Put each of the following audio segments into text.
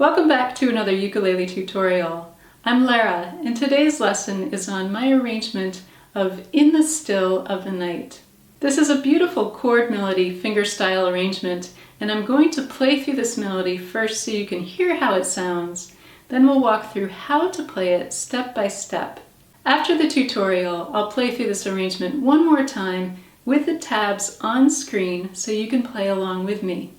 Welcome back to another ukulele tutorial. I'm Lara, and today's lesson is on my arrangement of In the Still of the Night. This is a beautiful chord melody fingerstyle arrangement, and I'm going to play through this melody first so you can hear how it sounds. Then we'll walk through how to play it step by step. After the tutorial, I'll play through this arrangement one more time with the tabs on screen so you can play along with me.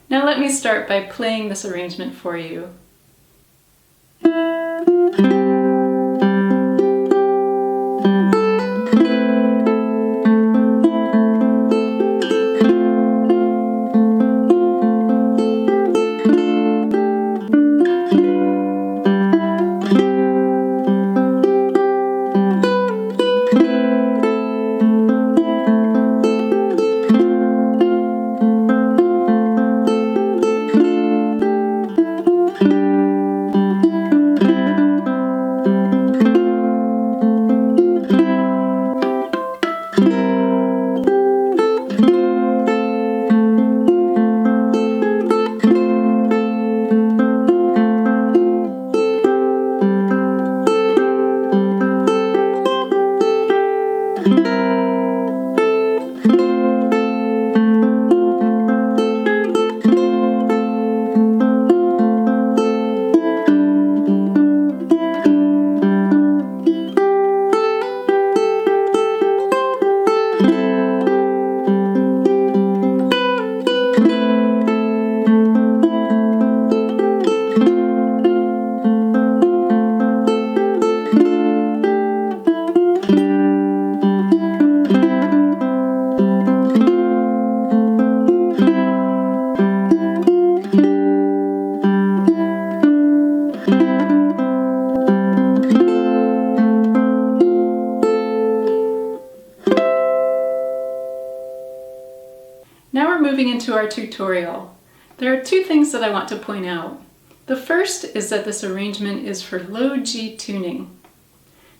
Now let me start by playing this arrangement for you. Now we're moving into our tutorial. There are two things that I want to point out. The first is that this arrangement is for low G tuning.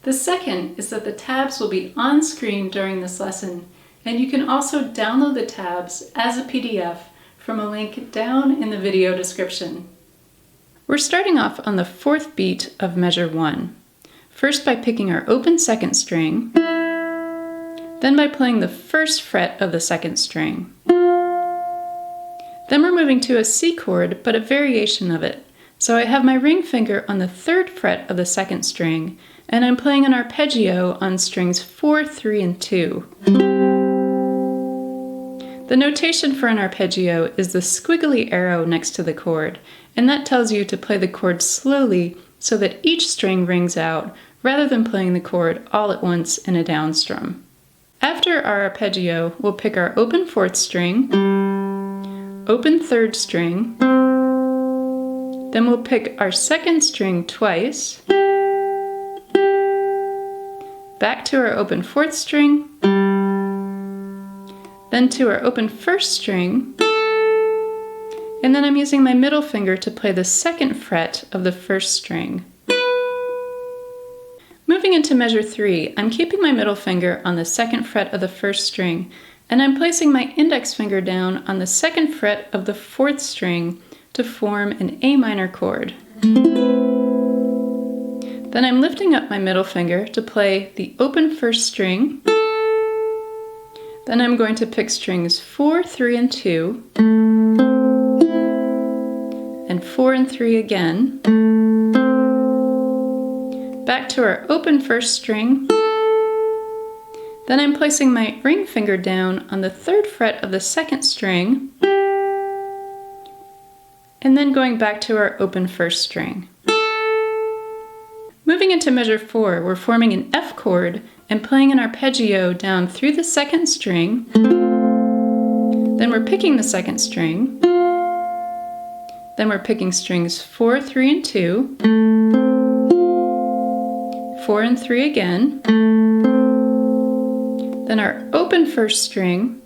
The second is that the tabs will be on screen during this lesson, and you can also download the tabs as a PDF from a link down in the video description. We're starting off on the fourth beat of measure 1. First by picking our open second string, then by playing the first fret of the second string. Then we're moving to a C chord, but a variation of it. So I have my ring finger on the third fret of the second string, and I'm playing an arpeggio on strings 4, 3, and 2. The notation for an arpeggio is the squiggly arrow next to the chord, and that tells you to play the chord slowly so that each string rings out, rather than playing the chord all at once in a downstrum. After our arpeggio, we'll pick our open fourth string, open third string, then we'll pick our second string twice, back to our open fourth string, then to our open first string, and then I'm using my middle finger to play the second fret of the first string. Moving into measure 3, I'm keeping my middle finger on the second fret of the first string, and I'm placing my index finger down on the second fret of the fourth string to form an A minor chord. Then I'm lifting up my middle finger to play the open first string. Then I'm going to pick strings 4, 3, and 2, and 4 and 3 again. Back to our open first string. Then I'm placing my ring finger down on the third fret of the second string, and then going back to our open first string. Moving into measure 4, we're forming an F chord and playing an arpeggio down through the second string. Then we're picking the second string. Then we're picking strings 4, 3, and 2, 4 and 3 again, then our open first string,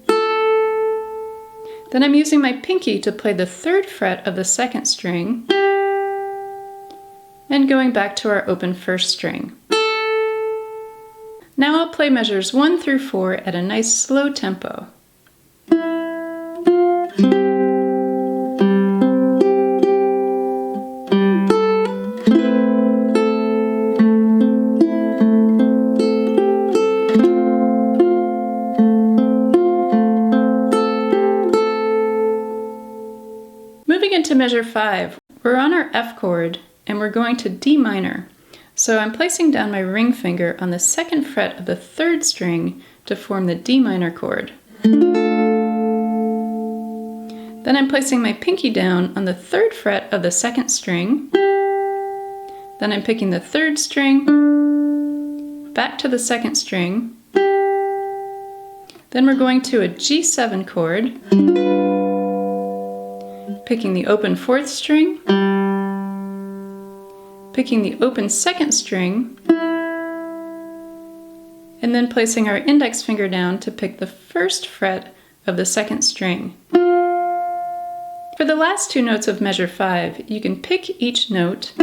then I'm using my pinky to play the third fret of the second string, and going back to our open first string. Now I'll play measures 1 through 4 at a nice slow tempo. into measure 5. We're on our F chord and we're going to D minor. So I'm placing down my ring finger on the 2nd fret of the 3rd string to form the D minor chord. Then I'm placing my pinky down on the 3rd fret of the 2nd string. Then I'm picking the 3rd string, back to the 2nd string. Then we're going to a G7 chord, picking the open 4th string, picking the open 2nd string, and then placing our index finger down to pick the 1st fret of the 2nd string. For the last 2 notes of measure 5, you can pick each note,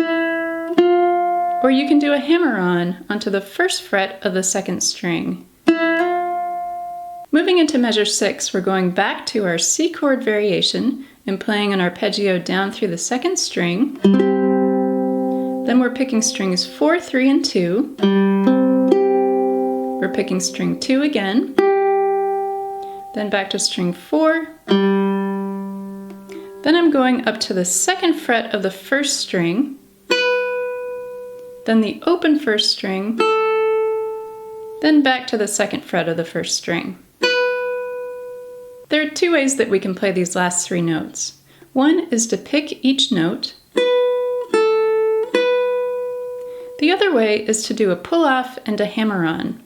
or you can do a hammer-on onto the 1st fret of the 2nd string. Moving into measure 6, we're going back to our C chord variation and playing an arpeggio down through the 2nd string. Then we're picking strings 4, 3, and 2. We're picking string 2 again. Then back to string 4. Then I'm going up to the 2nd fret of the 1st string. Then the open 1st string. Then back to the 2nd fret of the 1st string. There are 2 ways that we can play these last 3 notes. One is to pick each note. The other way is to do a pull-off and a hammer-on.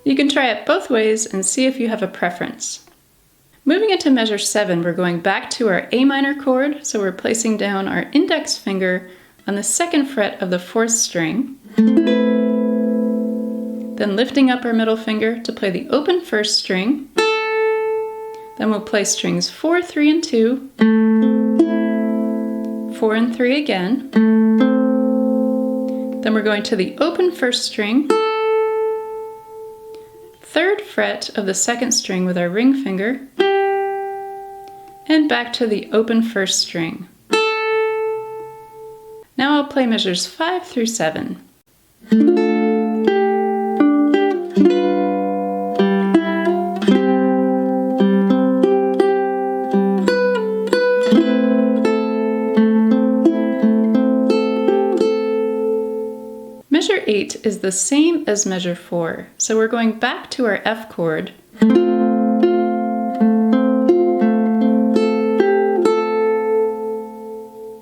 You can try it both ways and see if you have a preference. Moving into measure 7, we're going back to our A minor chord, so we're placing down our index finger on the 2nd fret of the 4th string. Then lifting up our middle finger to play the open 1st string. Then we'll play strings 4, 3, and 2, 4 and 3 again. Then we're going to the open 1st string, 3rd fret of the 2nd string with our ring finger, and back to the open 1st string. Now I'll play measures 5 through 7. Measure 8 is the same as measure 4, so we're going back to our F chord.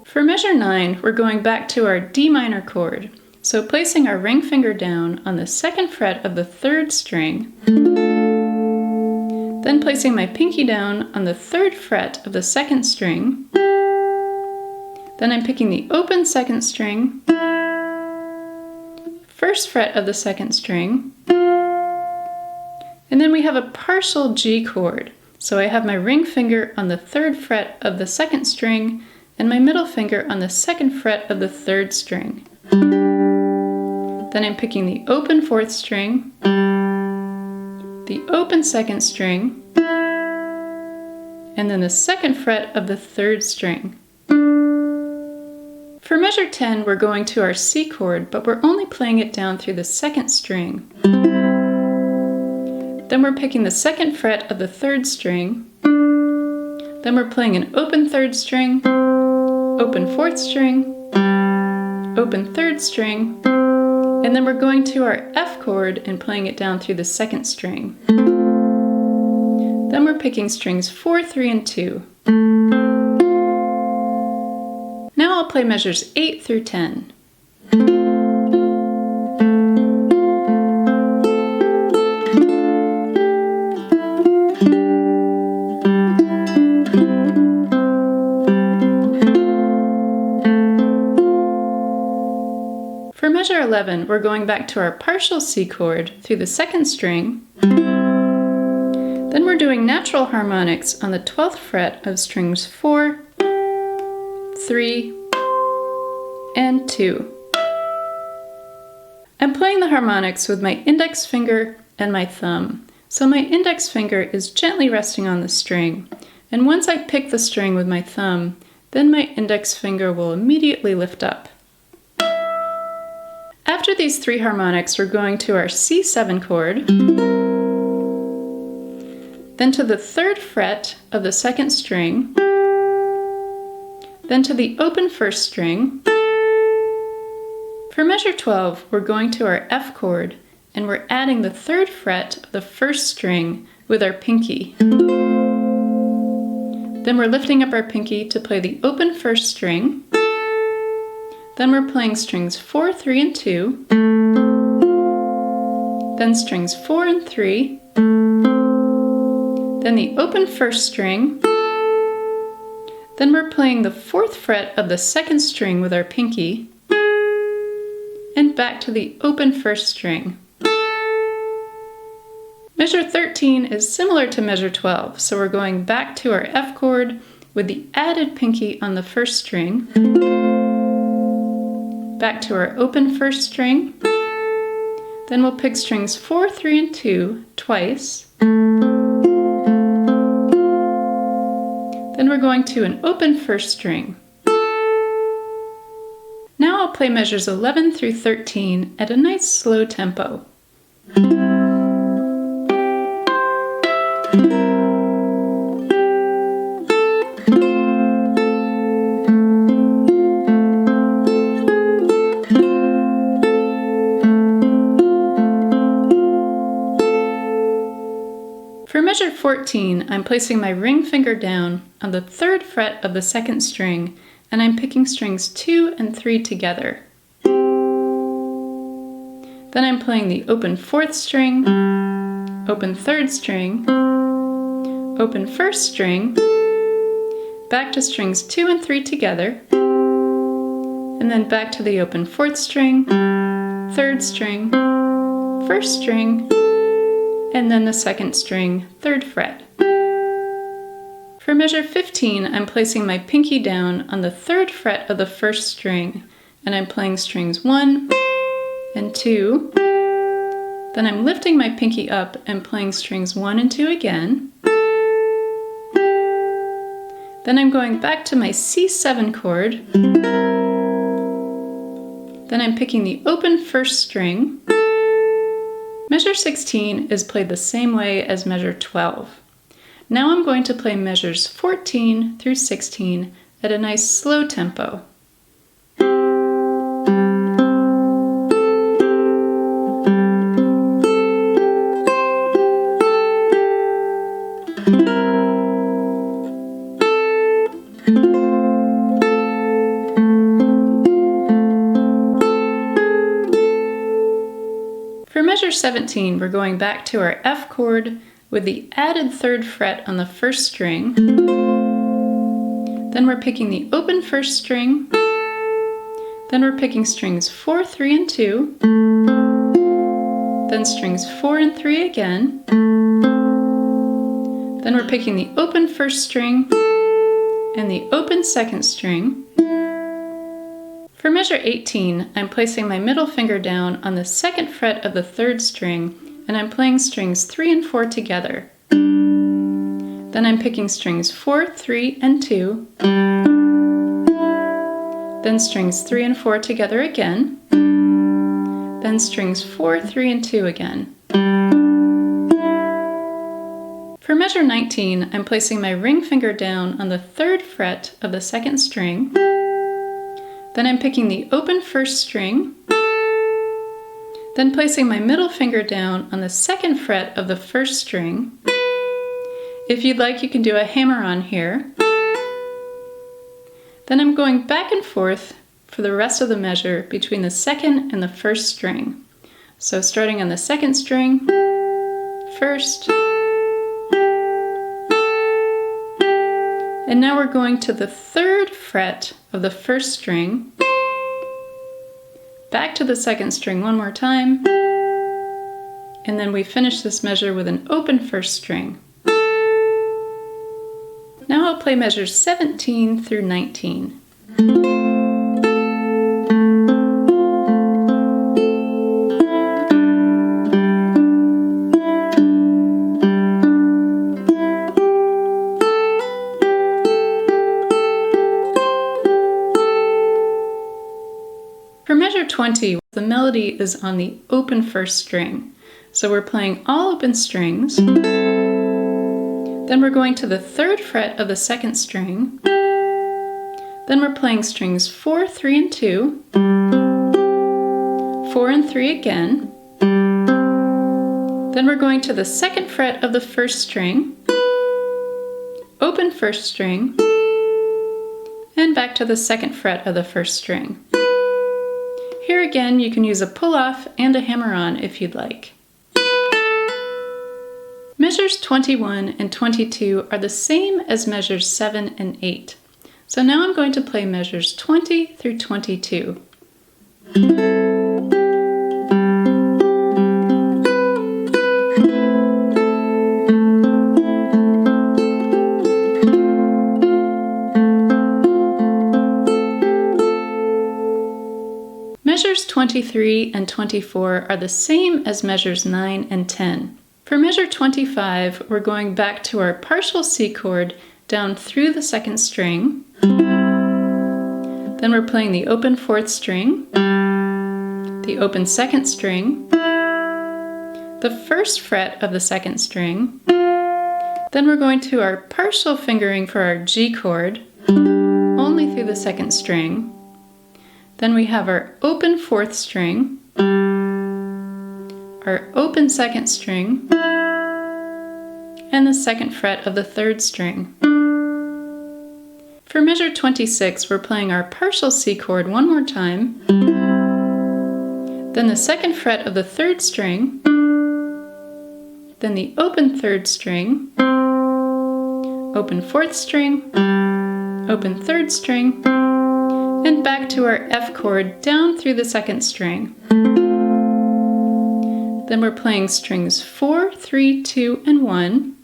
For measure 9, we're going back to our D minor chord, so placing our ring finger down on the 2nd fret of the 3rd string, then placing my pinky down on the 3rd fret of the 2nd string, then I'm picking the open 2nd string, 1st fret of the 2nd string, and then we have a partial G chord. So I have my ring finger on the 3rd fret of the 2nd string and my middle finger on the 2nd fret of the 3rd string. Then I'm picking the open 4th string, the open 2nd string, and then the 2nd fret of the 3rd string. For measure 10, we're going to our C chord, but we're only playing it down through the 2nd string. Then we're picking the 2nd fret of the 3rd string. Then we're playing an open 3rd string, open 4th string, open 3rd string, and then we're going to our F chord and playing it down through the 2nd string. Then we're picking strings 4, 3, and 2. Now I'll play measures 8 through 10. For measure 11, we're going back to our partial C chord through the 2nd string. Then we're doing natural harmonics on the 12th fret of strings 4, 3, and 2. I'm playing the harmonics with my index finger and my thumb. So my index finger is gently resting on the string, and once I pick the string with my thumb, then my index finger will immediately lift up. After these 3 harmonics, we're going to our C7 chord, then to the 3rd fret of the 2nd string, then to the open first string. For measure 12, we're going to our F chord, and we're adding the 3rd fret of the 1st string with our pinky. Then we're lifting up our pinky to play the open 1st string. Then we're playing strings 4, 3, and 2. Then strings 4 and 3. Then the open 1st string. Then we're playing the 4th fret of the 2nd string with our pinky. And back to the open 1st string. Measure 13 is similar to measure 12, so we're going back to our F chord with the added pinky on the 1st string, back to our open 1st string, then we'll pick strings 4, 3, and 2 twice, then we're going to an open 1st string. Now I'll play measures 11 through 13 at a nice slow tempo. For measure 14, I'm placing my ring finger down on the 3rd fret of the 2nd string, and I'm picking strings 2 and 3 together. Then I'm playing the open 4th string, open 3rd string, open 1st string, back to strings 2 and 3 together, and then back to the open 4th string, 3rd string, 1st string, and then the 2nd string, 3rd fret. For measure 15, I'm placing my pinky down on the 3rd fret of the 1st string, and I'm playing strings 1 and 2. Then I'm lifting my pinky up and playing strings 1 and 2 again. Then I'm going back to my C7 chord. Then I'm picking the open 1st string. Measure 16 is played the same way as measure 12. Now I'm going to play measures 14 through 16 at a nice slow tempo. For measure 17, we're going back to our F chord with the added 3rd fret on the 1st string. Then we're picking the open 1st string. Then we're picking strings 4, 3, and 2. Then strings 4 and 3 again. Then we're picking the open 1st string and the open 2nd string. For measure 18, I'm placing my middle finger down on the 2nd fret of the 3rd string, and I'm playing strings 3 and 4 together. Then I'm picking strings 4, 3, and 2. Then strings 3 and 4 together again. Then strings 4, 3, and 2 again. For measure 19, I'm placing my ring finger down on the 3rd fret of the 2nd string. Then I'm picking the open 1st string. Then placing my middle finger down on the 2nd fret of the 1st string. If you'd like, you can do a hammer-on here. Then I'm going back and forth for the rest of the measure between the 2nd and the 1st string. So starting on the 2nd string, 1st, and now we're going to the 3rd fret of the 1st string, back to the 2nd string one more time, and then we finish this measure with an open 1st string. Now I'll play measures 17 through 19. For measure 20, the melody is on the open 1st string. So we're playing all open strings. Then we're going to the 3rd fret of the 2nd string. Then we're playing strings 4, 3, and 2, 4 and 3 again. Then we're going to the 2nd fret of the 1st string, open 1st string, and back to the 2nd fret of the 1st string. Here again, you can use a pull-off and a hammer-on if you'd like. Measures 21 and 22 are the same as measures 7 and 8. So now I'm going to play measures 20 through 22. Measures 23 and 24 are the same as measures 9 and 10. For measure 25, we're going back to our partial C chord down through the 2nd string. Then we're playing the open 4th string, the open 2nd string, the 1st fret of the 2nd string. Then we're going to our partial fingering for our G chord, only through the 2nd string. Then we have our open 4th string, our open 2nd string, and the 2nd fret of the 3rd string. For measure 26, we're playing our partial C chord one more time, then the 2nd fret of the 3rd string, then the open 3rd string, open 4th string, open 3rd string, and back to our F chord down through the 2nd string. Then we're playing strings 4, 3, 2, and 1.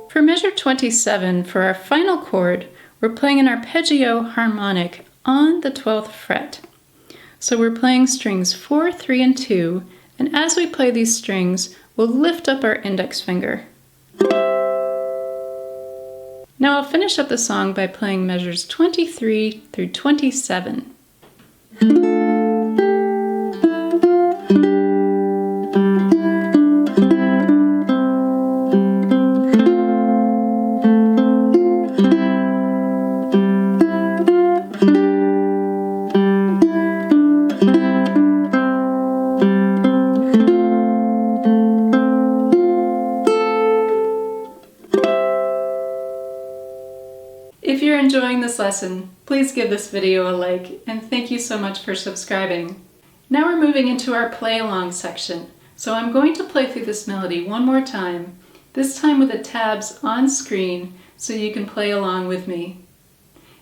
For measure 27, for our final chord, we're playing an arpeggio harmonic on the 12th fret. So we're playing strings 4, 3, and 2, and as we play these strings, we'll lift up our index finger. Now I'll finish up the song by playing measures 23 through 27. If you're enjoying this lesson, please give this video a like, and thank you so much for subscribing. Now we're moving into our play along section, so I'm going to play through this melody one more time, this time with the tabs on screen so you can play along with me.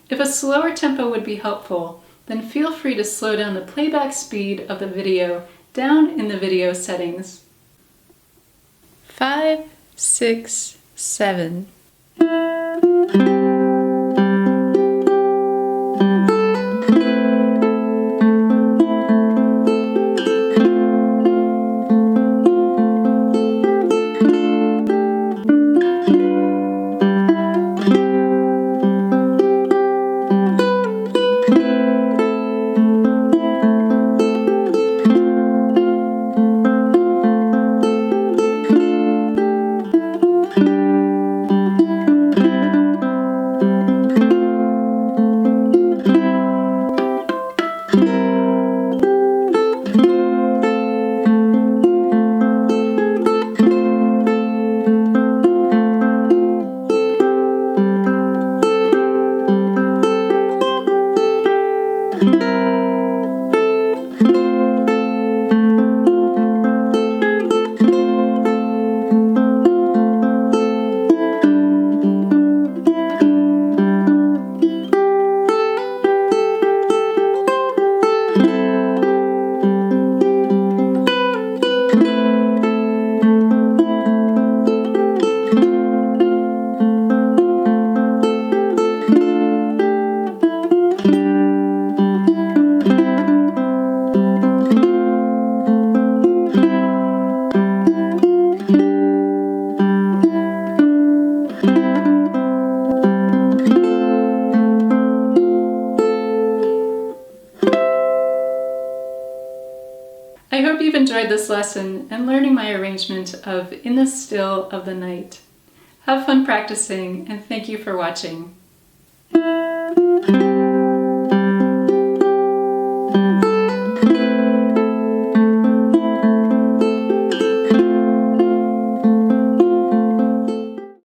If a slower tempo would be helpful, then feel free to slow down the playback speed of the video down in the video settings. 5, 6, 7. I hope you've enjoyed this lesson and learning my arrangement of In the Still of the Night. Have fun practicing, and thank you for watching.